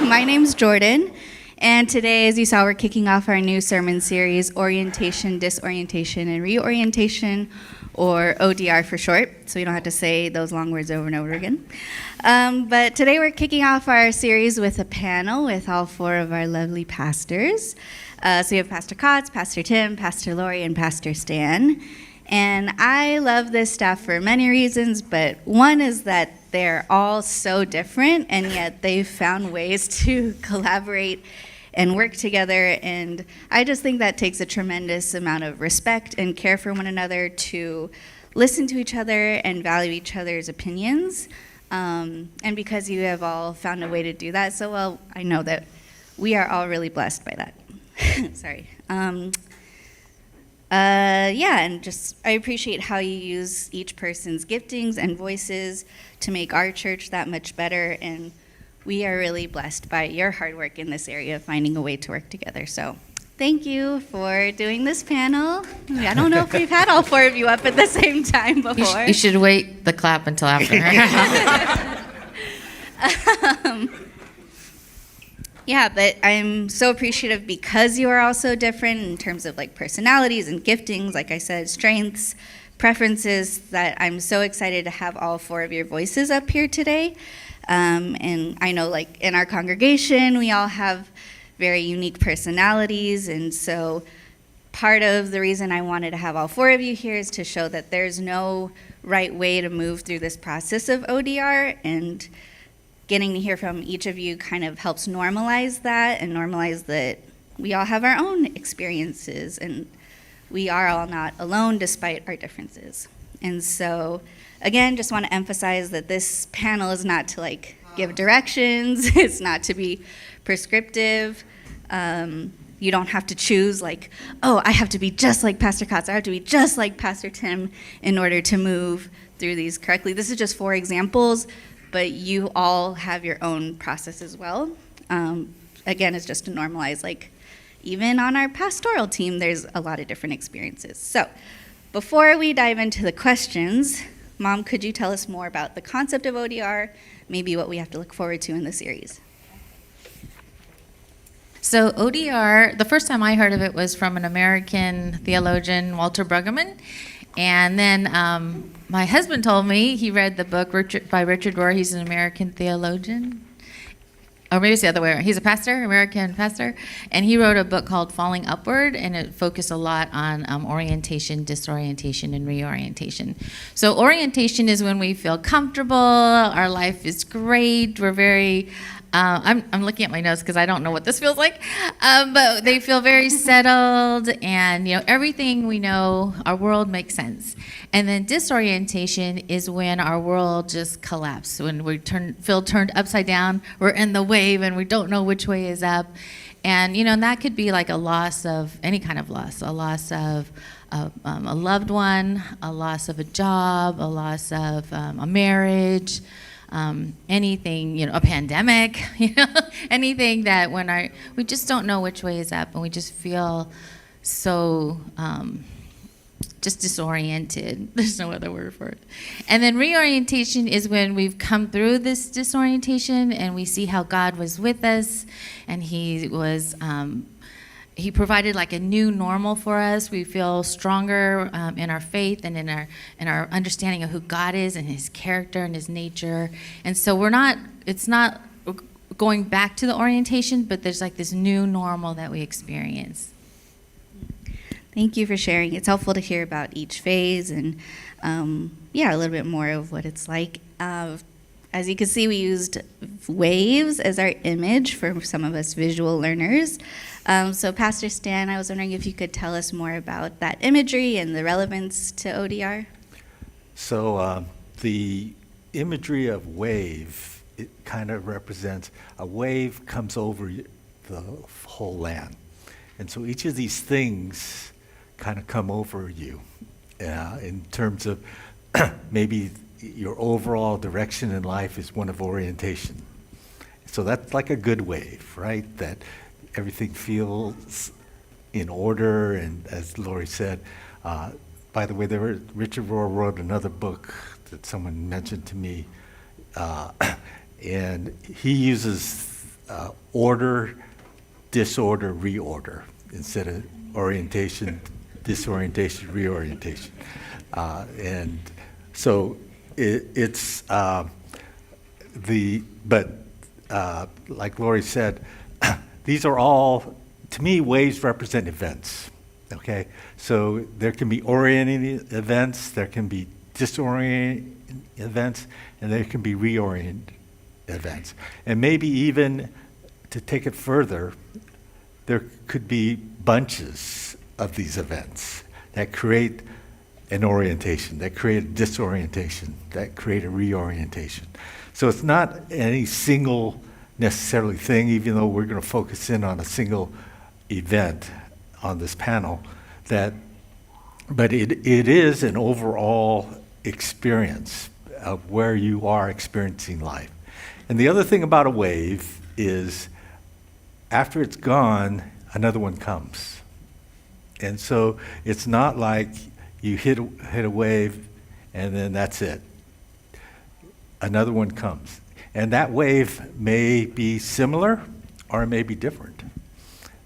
My name's Jordan, and today, as you saw, we're kicking off our new sermon series, Orientation, Disorientation, and Reorientation, or ODR for short, so we don't have to say those long words over and over again. But today we're kicking off our series with a panel with all four of our lovely pastors. So we have Pastor Kotz, Pastor Tim, Pastor Lori, and Pastor Stan. And I love this staff for many reasons, but one is that they're all so different, and yet they've found ways to collaborate and work together. And I just think that takes a tremendous amount of respect and care for one another to listen to each other and value each other's opinions. And because you have all found a way to do that so well, I know that we are all really blessed by that. Sorry. And just I appreciate how you use each person's giftings and voices to make our church that much better, and we are really blessed by your hard work in this area of finding a way to work together. So thank you for doing this panel. I don't know if we've had all four of you up at the same time before. You should wait the clap until after. Yeah, but I'm so appreciative because you are all so different in terms of like personalities and giftings, like I said, strengths, preferences, that I'm so excited to have all four of your voices up here today. And I know like in our congregation, we all have very unique personalities, and so part of the reason I wanted to have all four of you here is to show that there's no right way to move through this process of ODR, and getting to hear from each of you kind of helps normalize that and normalize that we all have our own experiences and we are all not alone despite our differences. And so, again, just want to emphasize that this panel is not to like give directions, it's not to be prescriptive. You don't have to choose like, oh, I have to be just like Pastor Kotz, I have to be just like Pastor Tim in order to move through these correctly. This is just 4 examples, but you all have your own process as well. Again, it's just to normalize, like, even on our pastoral team, there's a lot of different experiences. So, before we dive into the questions, Mom, could you tell us more about the concept of ODR, maybe what we have to look forward to in the series? So ODR, the first time I heard of it was from an American theologian, Walter Brueggemann. And then my husband told me he read the book by Richard Rohr. He's an American theologian. Or maybe it's the other way around. He's a pastor, American pastor. And he wrote a book called Falling Upward, and it focused a lot on orientation, disorientation, and reorientation. So orientation is when we feel comfortable, our life is great, we're very... I'm looking at my notes because I don't know what this feels like, but they feel very settled, and everything we know, our world makes sense. And then disorientation is when our world just collapses, when we feel turned upside down, we're in the wave and we don't know which way is up. And and that could be like a loss of any kind of loss, a loss of a loved one, a loss of a job, a loss of a marriage. Anything, a pandemic, anything that we just don't know which way is up, and we just feel so just disoriented. There's no other word for it. And then reorientation is when we've come through this disorientation and we see how God was with us, and He provided like a new normal for us. We feel stronger in our faith and in our understanding of who God is and His character and His nature. And so it's not going back to the orientation, but there's like this new normal that we experience. Thank you for sharing. It's helpful to hear about each phase and a little bit more of what it's like. As you can see, we used waves as our image for some of us visual learners. So Pastor Stan, I was wondering if you could tell us more about that imagery and the relevance to ODR. So the imagery of wave, it kind of represents a wave comes over the whole land. And so each of these things kind of come over you in terms of maybe your overall direction in life is one of orientation. So that's like a good wave, right? That everything feels in order, and as Lori said, by the way, Richard Rohr wrote another book that someone mentioned to me, and he uses order, disorder, reorder, instead of orientation, disorientation, reorientation. And so it's like Lori said, these are all, to me, waves represent events, okay? So there can be orienting events, there can be disorient events, and there can be reorient events. And maybe even, to take it further, there could be bunches of these events that create an orientation, that create a disorientation, that create a reorientation. So it's not any single necessarily thing, even though we're going to focus in on a single event on this panel, but it is an overall experience of where you are experiencing life. And the other thing about a wave is after it's gone, another one comes. And so it's not like you hit a wave and then that's it. Another one comes. And that wave may be similar or it may be different.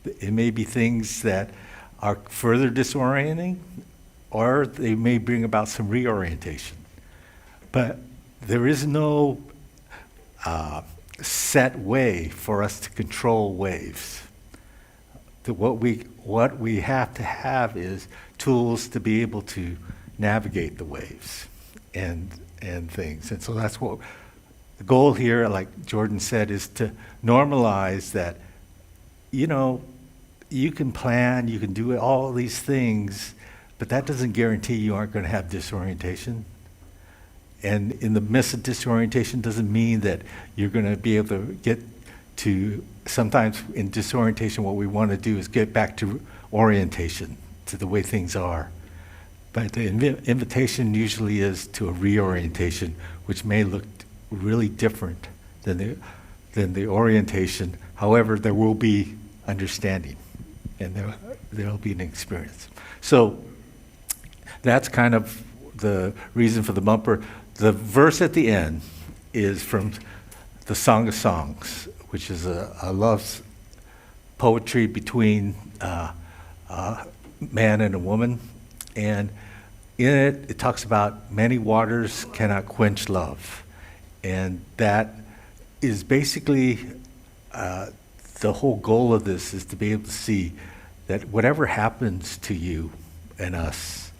It may be things that are further disorienting, or they may bring about some reorientation. But there is no set way for us to control waves. What we have to have is tools to be able to navigate the waves and things. And so that's what the goal here, like Jordan said, is to normalize that, you can plan, you can do all these things, but that doesn't guarantee you aren't going to have disorientation. And in the midst of disorientation doesn't mean that you're going to be able to get to, sometimes in disorientation what we want to do is get back to orientation, to the way things are. But the invitation usually is to a reorientation, which may look really different than the orientation. However, there will be understanding, and there will be an experience. So that's kind of the reason for the bumper. The verse at the end is from the Song of Songs, which is a love poetry between a man and a woman. And in it talks about many waters cannot quench love. And that is basically the whole goal of this, is to be able to see that whatever happens to you and us,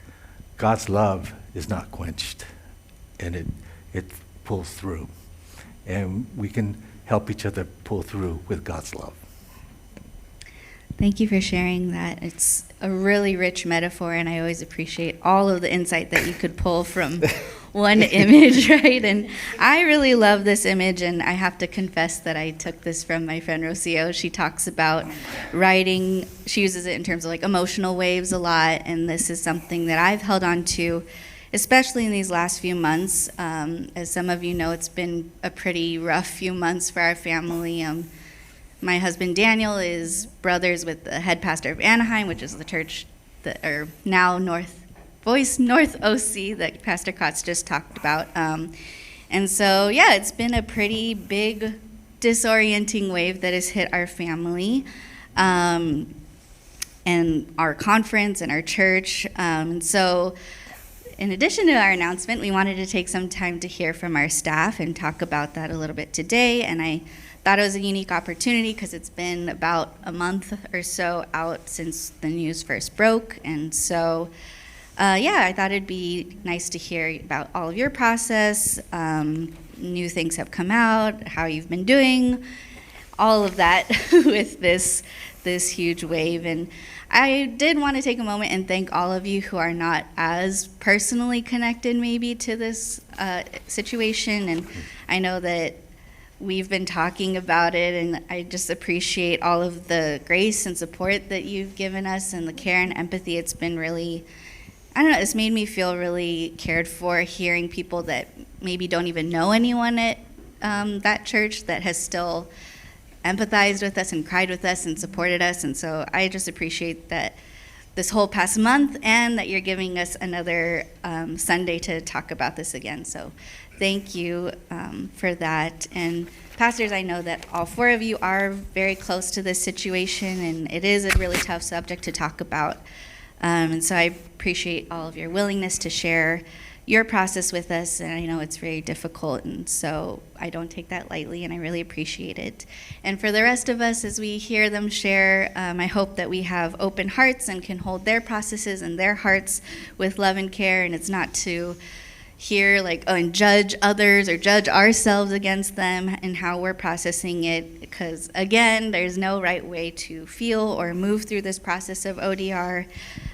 God's love is not quenched, and it pulls through. And we can help each other pull through with God's love. Thank you for sharing that. It's a really rich metaphor, and I always appreciate all of the insight that you could pull from one image, right? And I really love this image, and I have to confess that I took this from my friend Rocio. She talks about writing, she uses it in terms of like emotional waves a lot, and this is something that I've held on to, especially in these last few months. As some of you know, it's been a pretty rough few months for our family. My husband Daniel is brothers with the head pastor of Anaheim, which is the church that are now Voice North OC that Pastor Kotz just talked about. And so, yeah, it's been a pretty big disorienting wave that has hit our family and our conference and our church. And so in addition to our announcement, we wanted to take some time to hear from our staff and talk about that a little bit today. And I thought it was a unique opportunity because it's been about a month or so out since the news first broke. And so, I thought it'd be nice to hear about all of your process. New things have come out, how you've been doing, all of that with this huge wave. And I did want to take a moment and thank all of you who are not as personally connected maybe to this situation. And I know that we've been talking about it, and I just appreciate all of the grace and support that you've given us and the care and empathy. It's been really, I don't know, it's made me feel really cared for, hearing people that maybe don't even know anyone at that church that has still empathized with us and cried with us and supported us. And so I just appreciate that this whole past month, and that you're giving us another Sunday to talk about this again. So thank you for that. And pastors, I know that all four of you are very close to this situation, and it is a really tough subject to talk about. And so I appreciate all of your willingness to share your process with us, and I know it's very difficult, and so I don't take that lightly, and I really appreciate it. And for the rest of us, as we hear them share, I hope that we have open hearts and can hold their processes and their hearts with love and care, and it's not to hear and judge others or judge ourselves against them and how we're processing it, because again, there's no right way to feel or move through this process of ODR.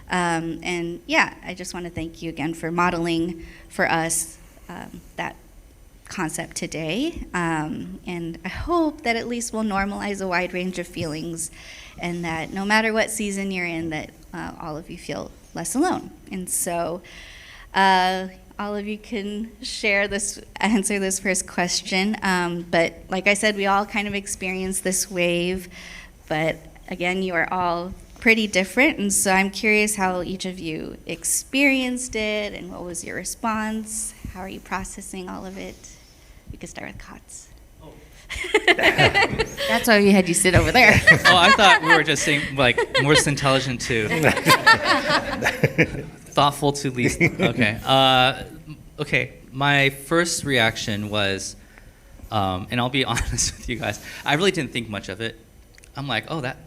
And yeah, I just want to thank you again for modeling for us that concept today. And I hope that at least we'll normalize a wide range of feelings, and that no matter what season you're in, that all of you feel less alone. And so all of you can answer this first question. But like I said, we all kind of experience this wave, but again, you are all pretty different, and so I'm curious how each of you experienced it, and what was your response? How are you processing all of it? We could start with Kotz. Oh. That's why we had you sit over there. Oh, I thought we were just saying most intelligent to thoughtful to least. Okay. Okay. My first reaction was, and I'll be honest with you guys, I really didn't think much of it. I'm like, oh, that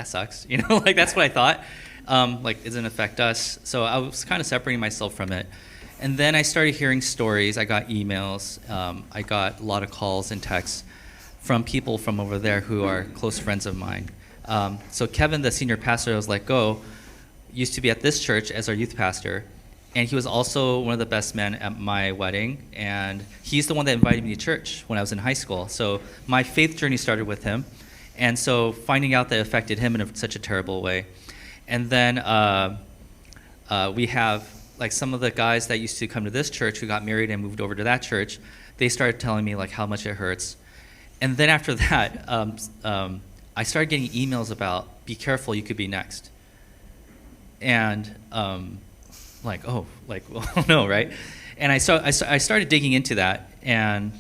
sucks, that's what I thought. It doesn't affect us. So I was kind of separating myself from it. And then I started hearing stories. I got emails. I got a lot of calls and texts from people from over there who are close friends of mine. So Kevin, the senior pastor I was let go, used to be at this church as our youth pastor. And he was also one of the best men at my wedding. And he's the one that invited me to church when I was in high school. So my faith journey started with him. And so finding out that affected him in such a terrible way. And then we have some of the guys that used to come to this church who got married and moved over to that church. They started telling me how much it hurts. And then after that, I started getting emails about, be careful, you could be next. And oh no, right? And I started digging into that. And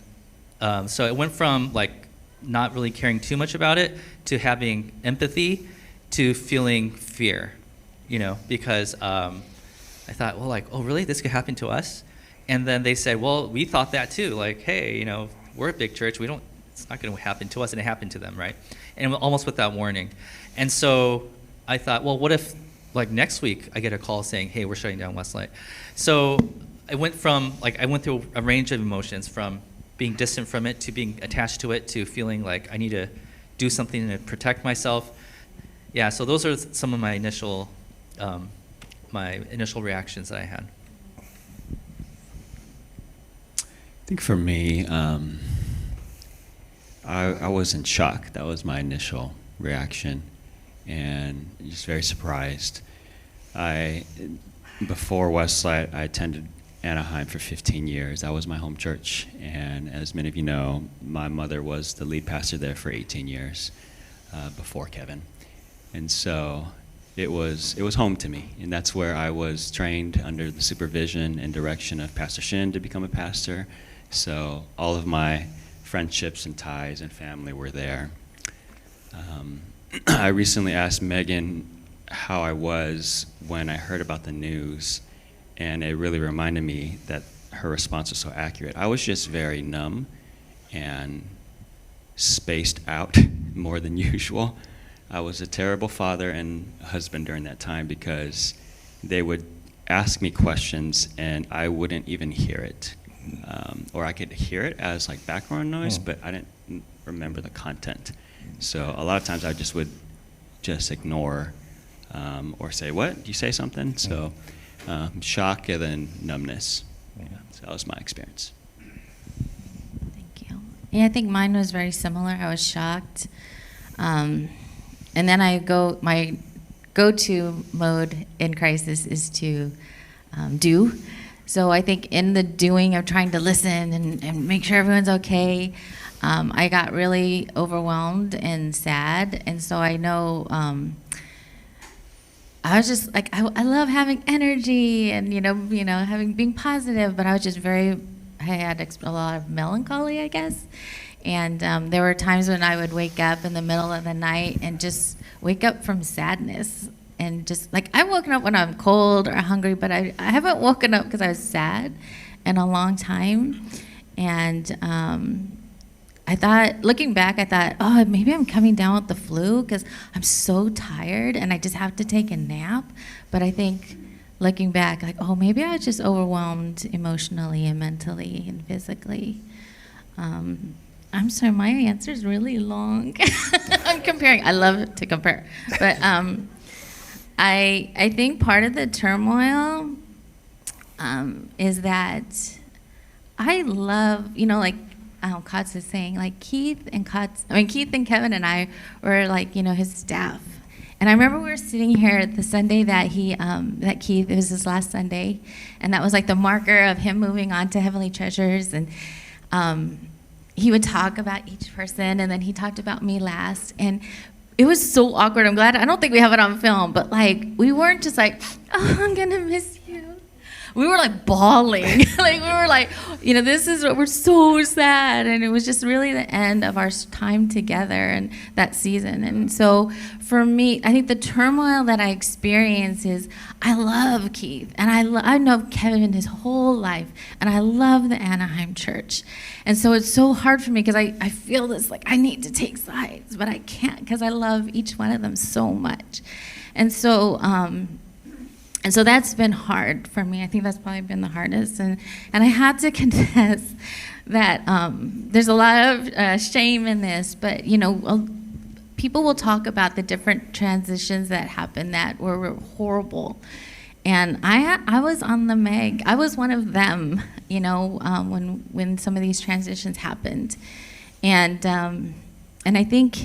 so it went from not really caring too much about it to having empathy to feeling fear, because I thought, oh, really? This could happen to us? And then they said, well, we thought that too. Hey, we're a big church. It's not going to happen to us, and it happened to them, right? And almost without warning. And so I thought, well, what if next week I get a call saying, hey, we're shutting down Westlight? So I went through a range of emotions, from being distant from it to being attached to it to feeling like I need to do something to protect myself. Yeah, so those are some of my initial reactions that I had. I think for me, I was in shock. That was my initial reaction, and just very surprised. Before Westlight, I attended Anaheim for 15 years. That was my home church, and as many of you know, my mother was the lead pastor there for 18 years before Kevin. And so it was home to me, and that's where I was trained under the supervision and direction of Pastor Shin to become a pastor. So all of my friendships and ties and family were there. I recently asked Megan how I was when I heard about the news, and it really reminded me that her response was so accurate. I was just very numb and spaced out more than usual. I was a terrible father and husband during that time, because they would ask me questions and I wouldn't even hear it. Or I could hear it as background noise, but I didn't remember the content. So a lot of times I would just ignore or say, what? Did you say something? So shock and then numbness. Yeah, so that was my experience. Thank you. Yeah, I think mine was very similar. I was shocked. And then my go-to mode in crisis is to do. So I think in the doing of trying to listen and make sure everyone's okay, I got really overwhelmed and sad. And so I know I was just I love having energy and being positive, but I was just I had a lot of melancholy, I guess. And there were times when I would wake up in the middle of the night and just wake up from sadness. And just like, I've woken up when I'm cold or hungry, but I haven't woken up because I was sad in a long time. And I thought, looking back, I thought, oh, maybe I'm coming down with the flu because I'm so tired and I just have to take a nap. But I think, looking back, like, oh, maybe I was just overwhelmed emotionally and mentally and physically. I'm sorry, my answer is really long. I'm comparing. I love to compare. But I think part of the turmoil is that I love, like Kotz is saying, like Keith and Kevin and I were like, his staff. And I remember we were sitting here the Sunday that that Keith, it was his last Sunday, and that was like the marker of him moving on to Heavenly Treasures. And he would talk about each person, and then he talked about me last. And it was so awkward. I'm glad, I don't think we have it on film, but like, we weren't just like, oh, I'm gonna miss you. We were like bawling. Like, we were like, this is what, we're so sad. And it was just really the end of our time together and that season. And so for me, I think the turmoil that I experience is, I love Keith, and I know Kevin his whole life, and I love the Anaheim church. And so it's so hard for me because I feel this, like, I need to take sides, but I can't because I love each one of them so much. And so that's been hard for me. I think that's probably been the hardest. And I had to confess that there's a lot of shame in this, but, people will talk about the different transitions that happened that were horrible. And I was on the Meg. I was one of them, when some of these transitions happened. And I think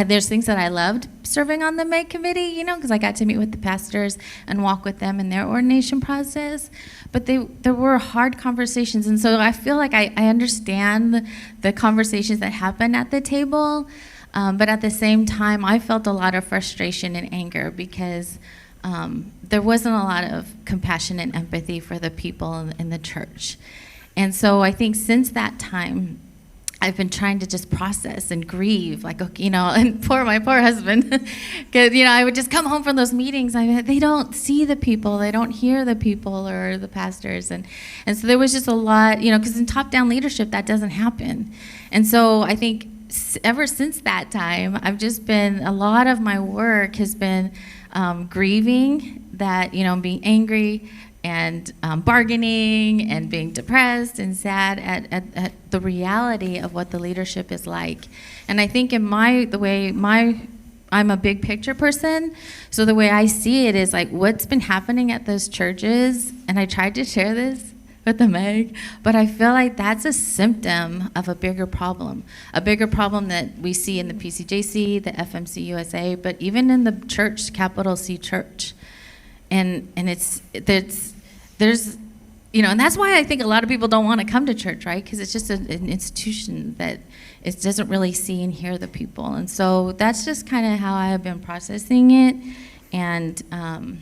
there's things that I loved serving on the Meg committee, because I got to meet with the pastors and walk with them in their ordination process. But there were hard conversations. And so I feel like I understand the conversations that happened at the table. But at the same time, I felt a lot of frustration and anger because there wasn't a lot of compassion and empathy for the people in the church. And so I think since that time, I've been trying to just process and grieve, like, and my poor husband, because, I would just come home from those meetings, they don't see the people, they don't hear the people or the pastors, and so there was just a lot, because in top-down leadership, that doesn't happen. And so I think ever since that time, I've just been, a lot of my work has been grieving that, being angry and bargaining and being depressed and sad at the reality of what the leadership is like. And I think I'm a big picture person, so the way I see it is like what's been happening at those churches, and I tried to share this with the Meg, but I feel like that's a symptom of a bigger problem that we see in the PCJC, the FMC USA, but even in the church, capital C church. And there's and that's why I think a lot of people don't want to come to church, right? Because it's just an institution that it doesn't really see and hear the people. And so that's just kind of how I have been processing it, and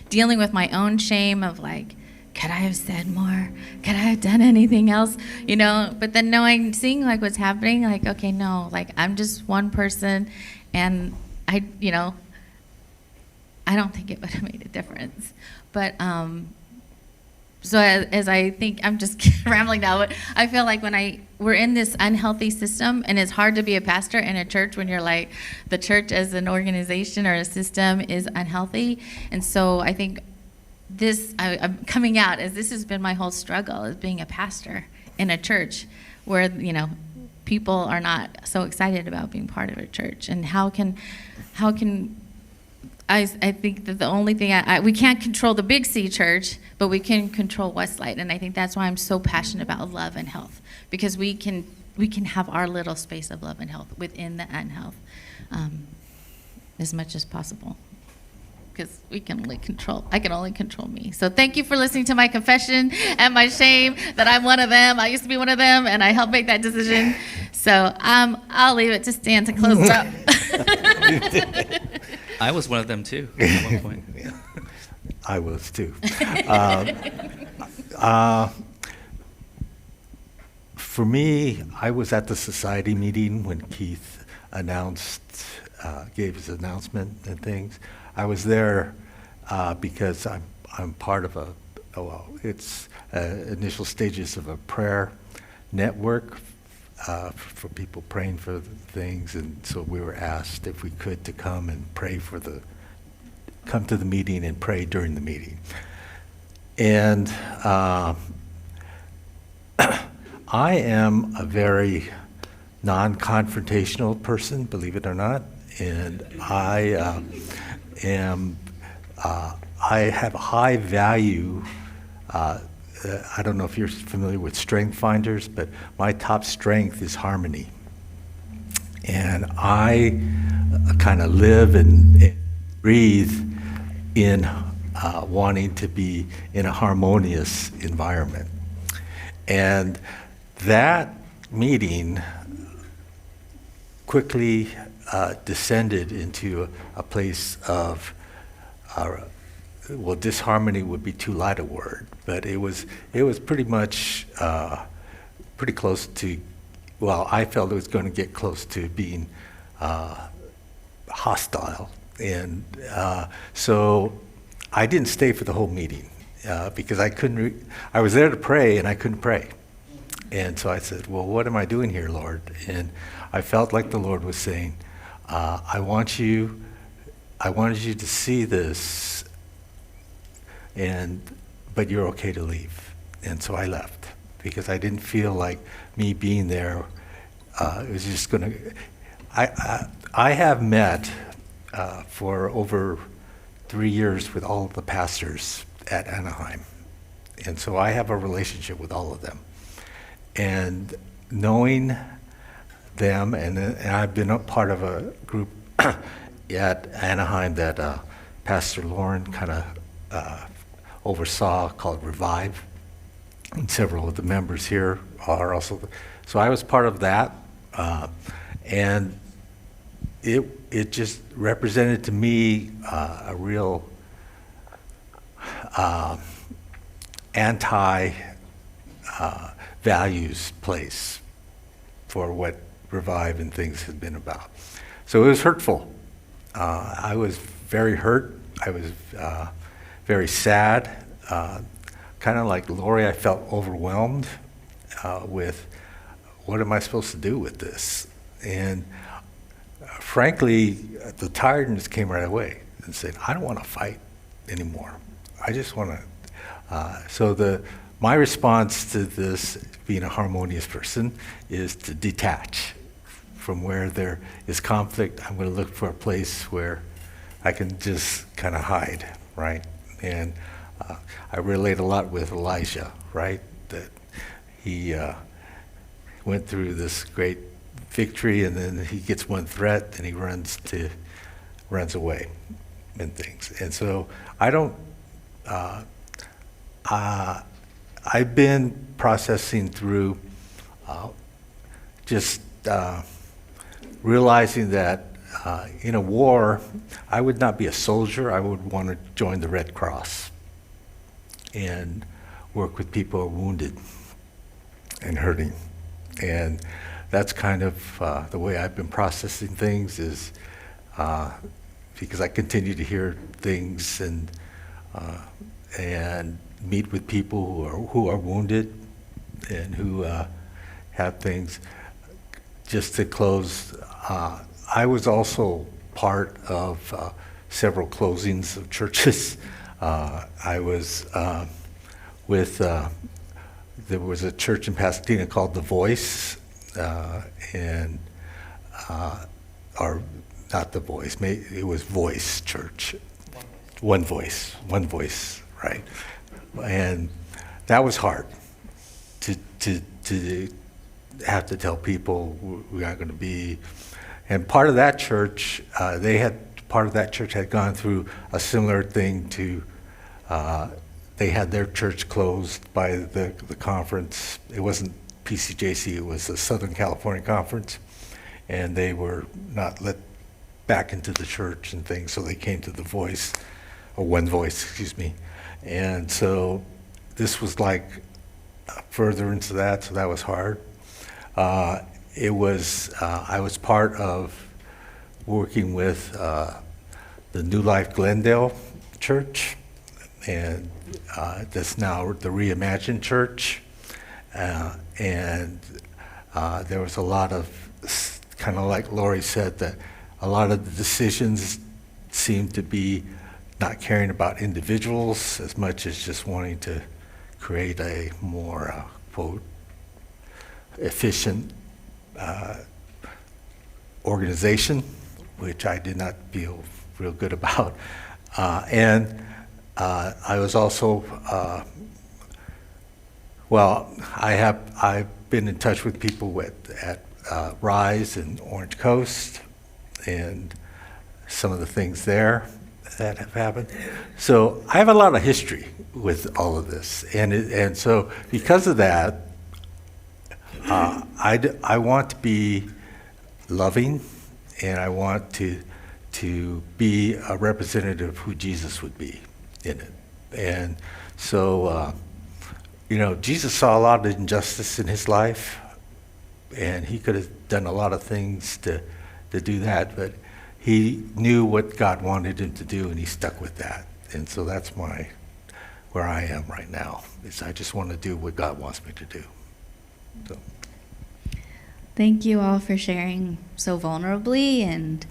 dealing with my own shame of like, could I have said more? Could I have done anything else? But then seeing like what's happening, like, okay, no, like I'm just one person, and I don't think it would have made a difference. But so as I think, I'm just rambling now, but I feel like we're in this unhealthy system, and it's hard to be a pastor in a church when you're like, the church as an organization or a system is unhealthy. And so I think I'm coming out as this has been my whole struggle, as being a pastor in a church where, people are not so excited about being part of a church. And how can I think that the only thing we can't control the Big C church, but we can control Westlight. And I think that's why I'm so passionate about love and health, because we can have our little space of love and health within the unhealth as much as possible. Because I can only control me. So thank you for listening to my confession and my shame that I'm one of them. I used to be one of them, and I helped make that decision. So I'll leave it to Stan to close it up. I was one of them too at one point. Yeah. I was too. for me, I was at the society meeting when Keith gave his announcement and things. I was there because I'm part of it's initial stages of a prayer network for people praying for things, and so we were asked if we could to come and come to the meeting and pray during the meeting. And I am a very non-confrontational person, believe it or not, and I have a high value. I don't know if you're familiar with strength finders, but my top strength is harmony. And I kind of live and breathe in wanting to be in a harmonious environment. And that meeting quickly descended into a place of, well, disharmony would be too light a word, but it was pretty much pretty close to, well, I felt it was going to get close to being hostile. And so I didn't stay for the whole meeting because I was there to pray and I couldn't pray. And so I said, well, what am I doing here, Lord? And I felt like the Lord was saying, I wanted you to see this, but you're okay to leave. And so I left because I didn't feel like me being there. It was just going to. I have met for over 3 years with all of the pastors at Anaheim, and so I have a relationship with all of them. And knowing them, and I've been a part of a group at Anaheim that Pastor Lauren kind of oversaw called Revive, and several of the members here are also. So I was part of that, and it just represented to me a real anti-values place for what Revive and things had been about. So it was hurtful. I was very hurt. I was very sad. Kind of like Lori, I felt overwhelmed with what am I supposed to do with this? And frankly, the tiredness came right away and said, I don't want to fight anymore. I just want to. My response to this, being a harmonious person, is to detach from where there is conflict. I'm going to look for a place where I can just kind of hide, right? And I relate a lot with Elijah, right? That he went through this great victory, and then he gets one threat, and he runs away and things. And so I've been processing through just realizing that in a war, I would not be a soldier. I would want to join the Red Cross and work with people who are wounded and hurting. And that's kind of the way I've been processing things, is because I continue to hear things and meet with people who are wounded and who have things. Just to close, I was also part of several closings of churches. I was there was a church in Pasadena called The Voice, or not The Voice, it was Voice Church. One Voice, right? And that was hard to have to tell people we aren't going to be. And part of that church, part of that church had gone through a similar thing to. They had their church closed by the conference. It wasn't PCJC, it was the Southern California Conference, and they were not let back into the church and things, so they came to The Voice, or One Voice, excuse me. And so this was like further into that, so that was hard. I was part of working with the New Life Glendale Church, and that's now the Reimagined Church. And there was a lot of, kind of like Lori said, that a lot of the decisions seemed to be not caring about individuals as much as just wanting to create a more, quote, efficient organization, which I did not feel real good about. And I was also, I've been in touch with people at Rise and Orange Coast, and some of the things there that have happened. So I have a lot of history with all of this, and so because of that, I want to be loving, and I want to be a representative of who Jesus would be in it. And so, Jesus saw a lot of injustice in his life, and he could have done a lot of things to do that, but he knew what God wanted him to do, and he stuck with that. And so that's where I am right now, is I just want to do what God wants me to do. So. Thank you all for sharing so vulnerably. And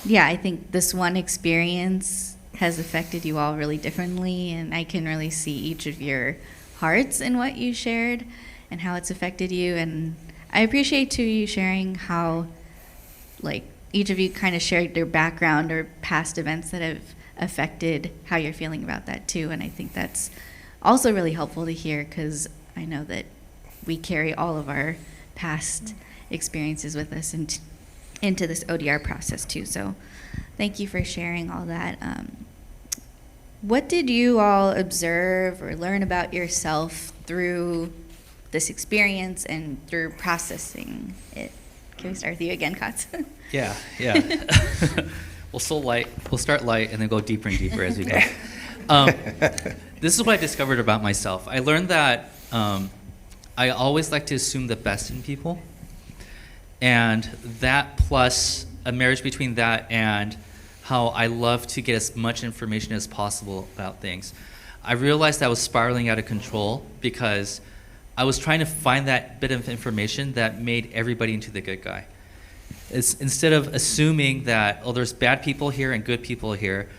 yeah, I think this one experience has affected you all really differently, and I can really see each of your hearts in what you shared and how it's affected you. And I appreciate too you sharing how, like, each of you kind of shared your background or past events that have affected how you're feeling about that too. And I think that's also really helpful to hear, because I know that we carry all of our past experiences with us into this ODR process too. So thank you for sharing all that. What did you all observe or learn about yourself through this experience and through processing it? Can we start with you again, Katz? Yeah. We'll start light and then go deeper and deeper as we go. This is what I discovered about myself. I learned that I always like to assume the best in people, and that plus a marriage between that and how I love to get as much information as possible about things. I realized I was spiraling out of control because I was trying to find that bit of information that made everybody into the good guy. Instead of assuming that, oh, there's bad people here and good people here,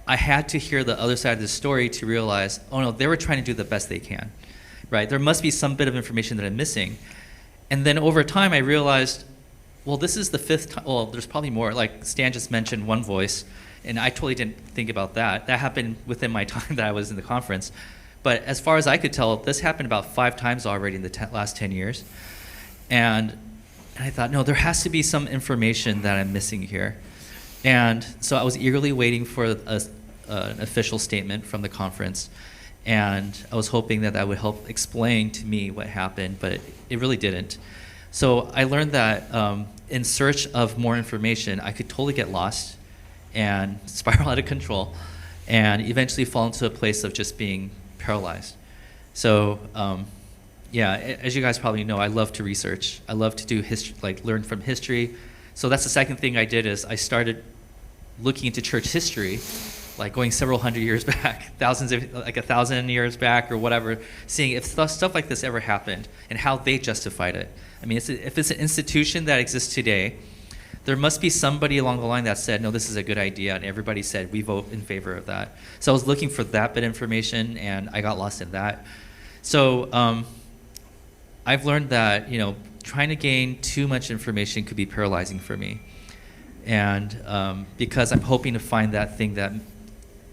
I had to hear the other side of the story to realize, oh no, they were trying to do the best they can, right? There must be some bit of information that I'm missing. And then over time I realized, well, this is the fifth time, well, there's probably more. Like Stan just mentioned one voice, and I totally didn't think about that. That happened within my time that I was in the conference. But as far as I could tell, this happened about 5 times already in the last 10 years. And I thought, no, there has to be some information that I'm missing here. And so I was eagerly waiting for an official statement from the conference. And I was hoping that would help explain to me what happened, but it really didn't. So I learned that in search of more information, I could totally get lost and spiral out of control and eventually fall into a place of just being paralyzed. So yeah, as you guys probably know, I love to research. I love to do history, like learn from history. So that's the second thing I did, is I started looking into church history, like going several hundred years back, like 1,000 years back or whatever, seeing if stuff like this ever happened and how they justified it. I mean, if it's an institution that exists today, there must be somebody along the line that said, no, this is a good idea, and everybody said, we vote in favor of that. So I was looking for that bit of information, and I got lost in that. So I've learned that, trying to gain too much information could be paralyzing for me. And because I'm hoping to find that thing that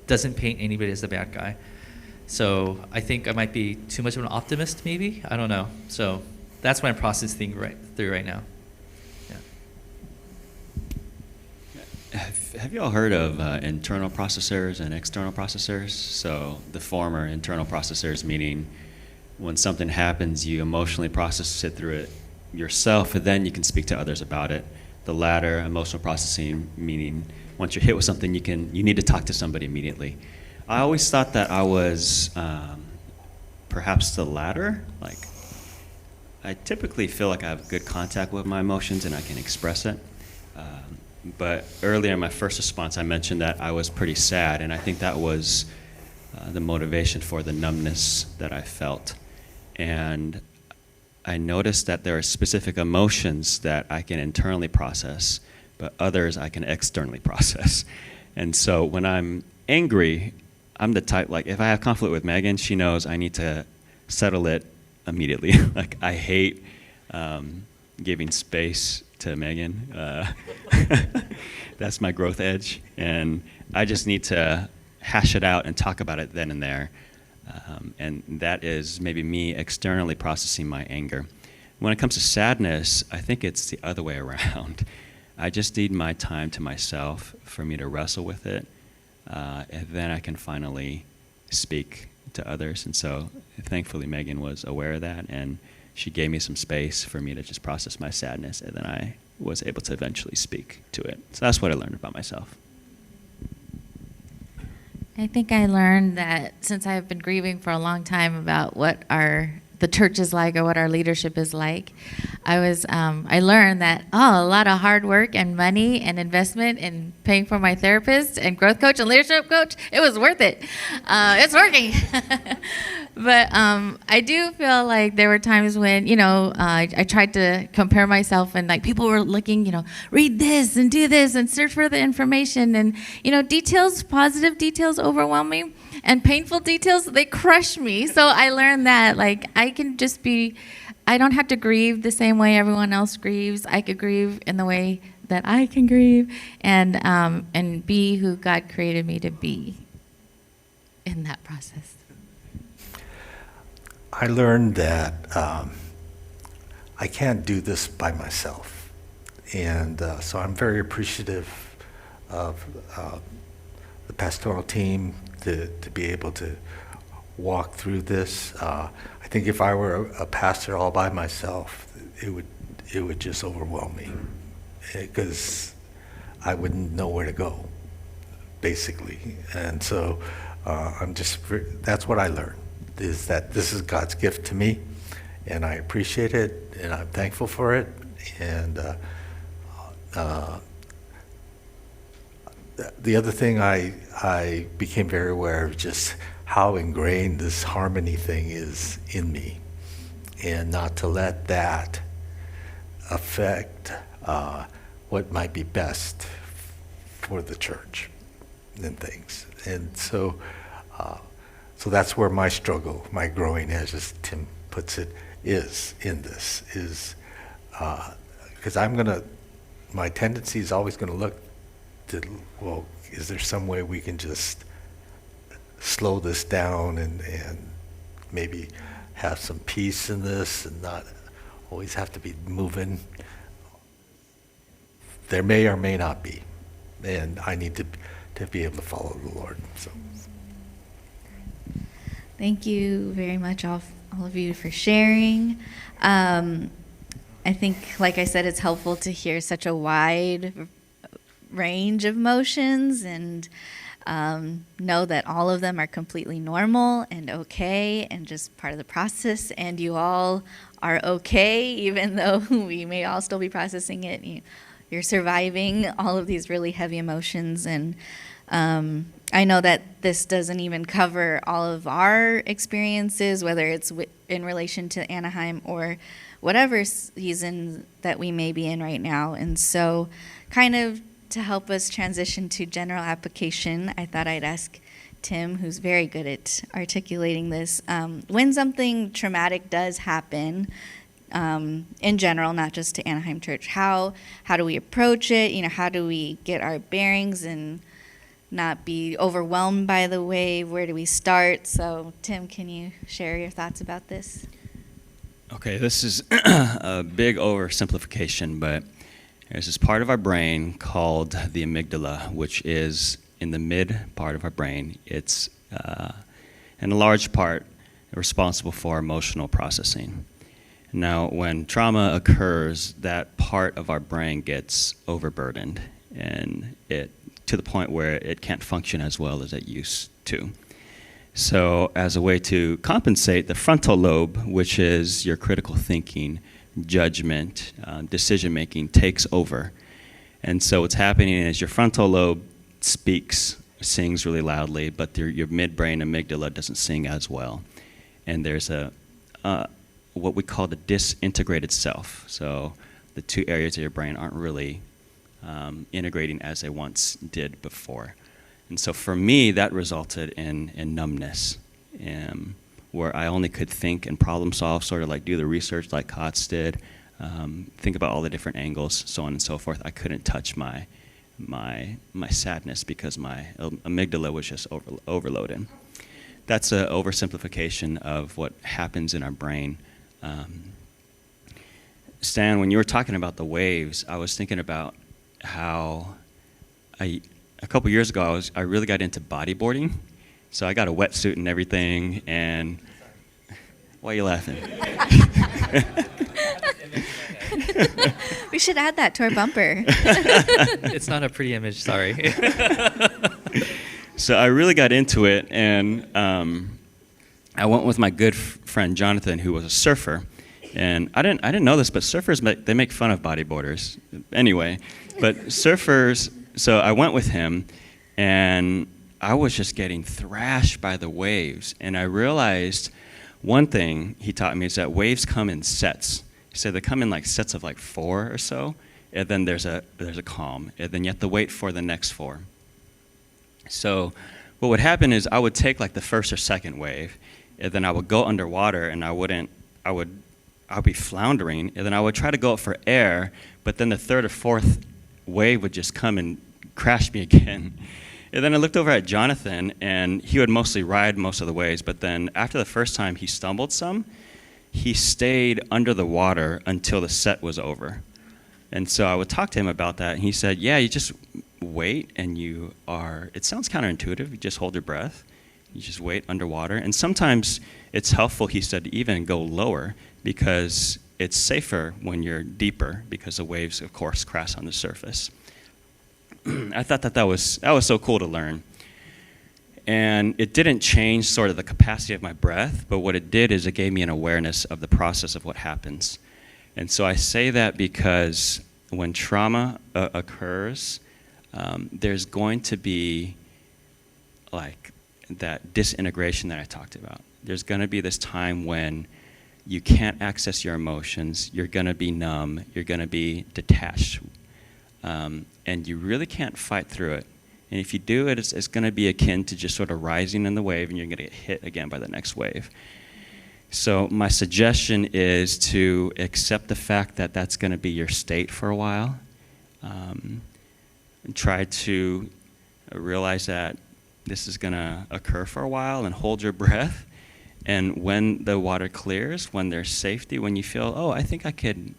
doesn't paint anybody as the bad guy. So I think I might be too much of an optimist, maybe? I don't know. So that's what I'm processing through right now. Yeah. Have you all heard of internal processors and external processors? So the former, internal processors, meaning when something happens, you emotionally process it through it yourself, and then you can speak to others about it. The latter, emotional processing, meaning once you're hit with something, you need to talk to somebody immediately. I always thought that I was perhaps the latter. Like, I typically feel like I have good contact with my emotions and I can express it. But earlier in my first response, I mentioned that I was pretty sad, and I think that was the motivation for the numbness that I felt. And I noticed that there are specific emotions that I can internally process, but others I can externally process. And so when I'm angry, I'm the type, like, if I have conflict with Megan, she knows I need to settle it immediately. Like, I hate giving space to Megan. That's my growth edge. And I just need to hash it out and talk about it then and there. And that is maybe me externally processing my anger. When it comes to sadness, I think it's the other way around. I just need my time to myself for me to wrestle with it, and then I can finally speak to others. And so thankfully Megan was aware of that, and she gave me some space for me to just process my sadness, and then I was able to eventually speak to it. So that's what I learned about myself. I think I learned that since I've been grieving for a long time about what the church is like or what our leadership is like, I learned that, a lot of hard work and money and investment in paying for my therapist and growth coach and leadership coach, it was worth it. It's working. But I do feel like there were times when, I tried to compare myself, and like people were looking, read this and do this and search for the information, and, details, positive details overwhelm me, and painful details, they crush me. So I learned that, like, I don't have to grieve the same way everyone else grieves. I could grieve in the way that I can grieve, and be who God created me to be in that process. I learned that I can't do this by myself. And so I'm very appreciative of the pastoral team to be able to walk through this. I think if I were a pastor all by myself, it would just overwhelm me, because I wouldn't know where to go, basically. And so that's what I learned, is that this is God's gift to me, and I appreciate it, and I'm thankful for it. And the other thing I became very aware of, just how ingrained this harmony thing is in me, and not to let that affect what might be best for the church and things. And so that's where my struggle, my growing edge, as Tim puts it, is in this, is because my tendency is always going to look to, well, is there some way we can just slow this down and maybe have some peace in this and not always have to be moving? There may or may not be, and I need to be able to follow the Lord. So. Thank you very much, all of you, for sharing. I think, like I said, it's helpful to hear such a wide range of emotions, and know that all of them are completely normal and okay and just part of the process, and you all are okay, even though we may all still be processing it. You're surviving all of these really heavy emotions, and I know that this doesn't even cover all of our experiences, whether it's in relation to Anaheim or whatever season that we may be in right now. And so kind of to help us transition to general application, I thought I'd ask Tim, who's very good at articulating this, when something traumatic does happen, in general, not just to Anaheim Church, how do we approach it? How do we get our bearings and not be overwhelmed by the wave? Where do we start? So, Tim, can you share your thoughts about this? Okay, this is a big oversimplification, but there's this part of our brain called the amygdala, which is in the mid part of our brain. It's, in a large part, responsible for emotional processing. Now, when trauma occurs, that part of our brain gets overburdened, and to the point where it can't function as well as it used to. So as a way to compensate, the frontal lobe, which is your critical thinking, judgment, decision-making, takes over. And so what's happening is your frontal lobe sings really loudly, but your midbrain amygdala doesn't sing as well. And there's what we call the disintegrated self. So the two areas of your brain aren't really integrating as they once did before. And so for me, that resulted in numbness, where I only could think and problem solve, sort of like do the research like Kotz did, think about all the different angles, so on and so forth. I couldn't touch my sadness because my amygdala was just overloaded. That's an oversimplification of what happens in our brain. Stan, when you were talking about the waves, I was thinking about how a couple years ago, I really got into bodyboarding. So I got a wetsuit and everything, and why are you laughing? We should add that to our bumper. It's not a pretty image, sorry. So I really got into it, and I went with my good friend Jonathan, who was a surfer. And I didn't know this, but surfers, they make fun of bodyboarders. Anyway, but surfers, so I went with him, and I was just getting thrashed by the waves. And I realized one thing he taught me is that waves come in sets. He said they come in like sets of like 4 or so, and then there's a calm, and then you have to wait for the next 4. So what would happen is I would take like the first or second wave, and then I would go underwater, and I'd be floundering, and then I would try to go up for air, but then the third or fourth wave would just come and crash me again. And then I looked over at Jonathan, and he would mostly ride most of the waves, but then after the first time he stumbled some, he stayed under the water until the set was over. And so I would talk to him about that, and he said, yeah, you just wait, and it sounds counterintuitive, you just hold your breath, you just wait underwater, and sometimes it's helpful, he said, to even go lower, because it's safer when you're deeper, because the waves, of course, crash on the surface. I thought that was so cool to learn. And it didn't change sort of the capacity of my breath, but what it did is it gave me an awareness of the process of what happens. And so I say that because when trauma occurs, there's going to be like that disintegration that I talked about. There's going to be this time when you can't access your emotions, you're going to be numb, you're going to be detached, and you really can't fight through it. And if you do it, it's going to be akin to just sort of rising in the wave, and you're going to get hit again by the next wave. So my suggestion is to accept the fact that that's going to be your state for a while, and try to realize that this is going to occur for a while, and hold your breath. And when the water clears, when there's safety, when you feel, oh, I think I could,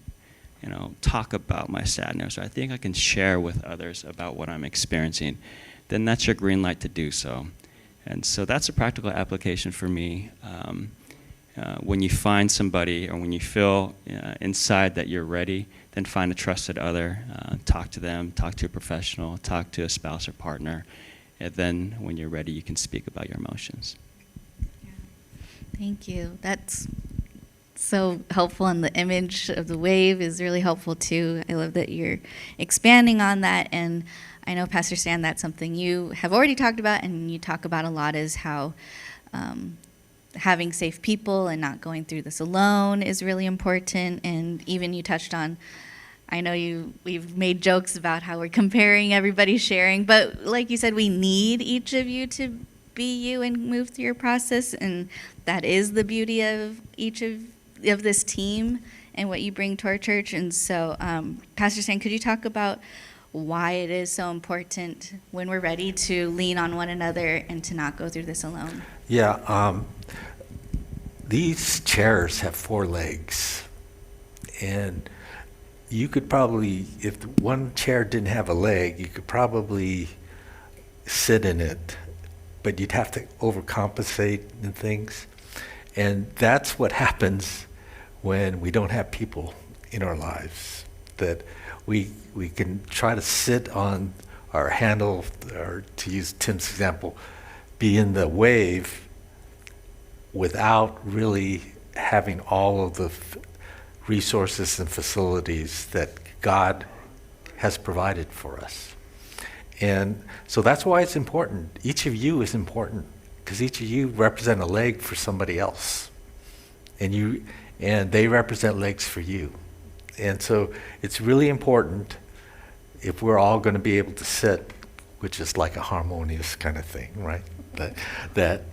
talk about my sadness, or I think I can share with others about what I'm experiencing, then that's your green light to do so. And so that's a practical application for me. When you find somebody, or when you feel inside that you're ready, then find a trusted other, talk to them, talk to a professional, talk to a spouse or partner, and then when you're ready, you can speak about your emotions. Thank you. That's so helpful, and the image of the wave is really helpful too. I love that you're expanding on that, and I know, Pastor Stan, that's something you have already talked about and you talk about a lot, is how having safe people and not going through this alone is really important. And even you touched on, I know we've made jokes about how we're comparing everybody sharing, but like you said, we need each of you to be you and move through your process, and that is the beauty of each of this team and what you bring to our church. And so, Pastor Stan, could you talk about why it is so important when we're ready to lean on one another and to not go through this alone? Yeah, these chairs have 4 legs, and you could probably, if one chair didn't have a leg, you could probably sit in it, but you'd have to overcompensate and things. And that's what happens when we don't have people in our lives, that we can try to sit on our handle, or to use Tim's example, be in the wave, without really having all of the resources and facilities that God has provided for us. And so that's why it's important. Each of you is important because each of you represent a leg for somebody else. And they represent legs for you. And so it's really important if we're all going to be able to sit, which is like a harmonious kind of thing, right? That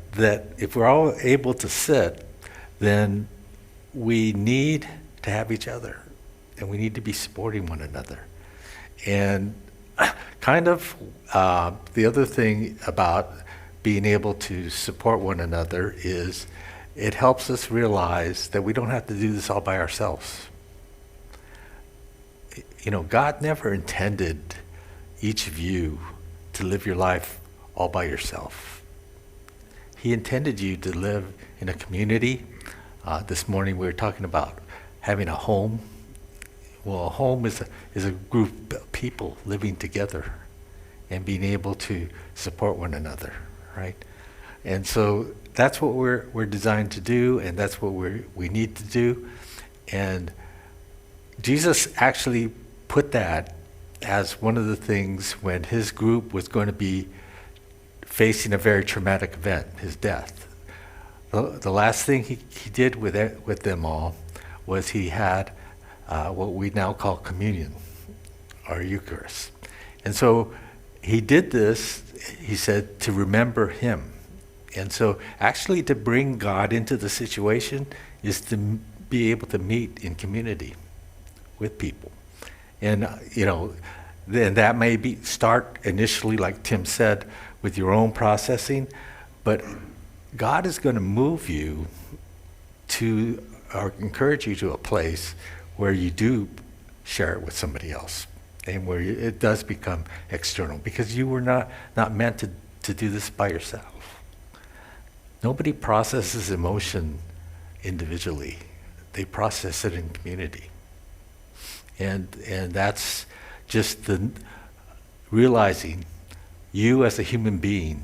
if we're all able to sit, then we need to have each other, and we need to be supporting one another. And kind of the other thing about being able to support one another is it helps us realize that we don't have to do this all by ourselves. You know, God never intended each of you to live your life all by yourself. He intended you to live in a community. This morning we were talking about having a home. Well, a home is a group of people living together and being able to support one another, right? And so that's what we're designed to do, and that's what we need to do. And Jesus actually put that as one of the things when his group was going to be facing a very traumatic event, his death. The last thing he did with them all was he had what we now call communion, or Eucharist. And so he did this, he said, to remember him. And so actually to bring God into the situation is to be able to meet in community with people. And, you know, then that may start initially, like Tim said, with your own processing, but God is going to move you to, or encourage you to a place where you do share it with somebody else, and where it does become external, because you were not meant to do this by yourself. Nobody processes emotion individually. They process it in community. And that's just the realizing you as a human being,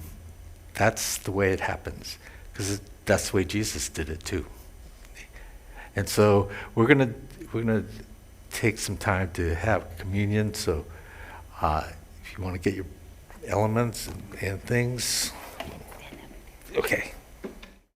that's the way it happens, because that's the way Jesus did it too. And so we're gonna take some time to have communion. So if you want to get your elements and things, okay.